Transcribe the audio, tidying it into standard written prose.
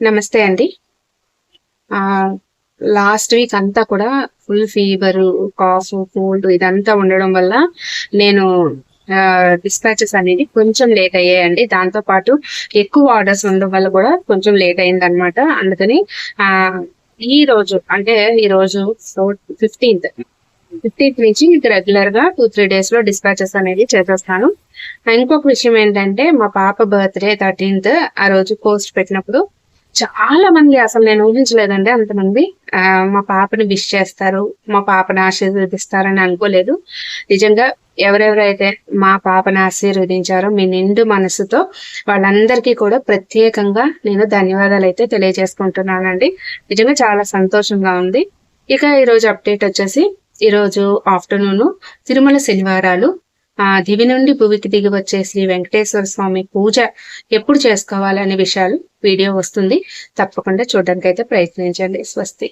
నమస్తే అండి. Last week అంతా కూడా ఫుల్ ఫీవరు, కాఫ్, కోల్డ్ ఇదంతా ఉండడం వల్ల నేను డిస్పాచెస్ అనేది కొంచెం లేట్ అయ్యాయండి. దాంతో పాటు ఎక్కువ ఆర్డర్స్ ఉండడం వల్ల కూడా కొంచెం లేట్ అయిందనమాట. అందుకని ఈ రోజు అంటే ఈరోజు 15th నుంచి మీకు రెగ్యులర్ గా 2-3 days లో డిస్పాచెస్ అనేది చేసేస్తాను. ఇంకొక విషయం ఏంటంటే మా పాప బర్త్డే 13th ఆ రోజు పోస్ట్ పెట్టినప్పుడు చాలా మంది, అసలు నేను ఊహించలేదండి అంతమంది మా పాపని విష్ చేస్తారు, మా పాపని ఆశీర్వదిస్తారని అనుకోలేదు. నిజంగా ఎవరెవరైతే మా పాపని ఆశీర్వదించారో మీ నిండు మనసుతో వాళ్ళందరికీ కూడా ప్రత్యేకంగా నేను ధన్యవాదాలు అయితే తెలియజేసుకుంటున్నానండి. నిజంగా చాలా సంతోషంగా ఉంది. ఇక ఈరోజు అప్డేట్ వచ్చేసి, ఈరోజు ఆఫ్టర్నూన్ తిరుమల శనివారాలు దివి నుండి భువికి దిగి వచ్చే శ్రీ వెంకటేశ్వర స్వామి పూజ ఎప్పుడు చేసుకోవాలి అనే విషయాలు వీడియో వస్తుంది. తప్పకుండా చూడడానికి అయితే ప్రయత్నించండి. స్వస్తి.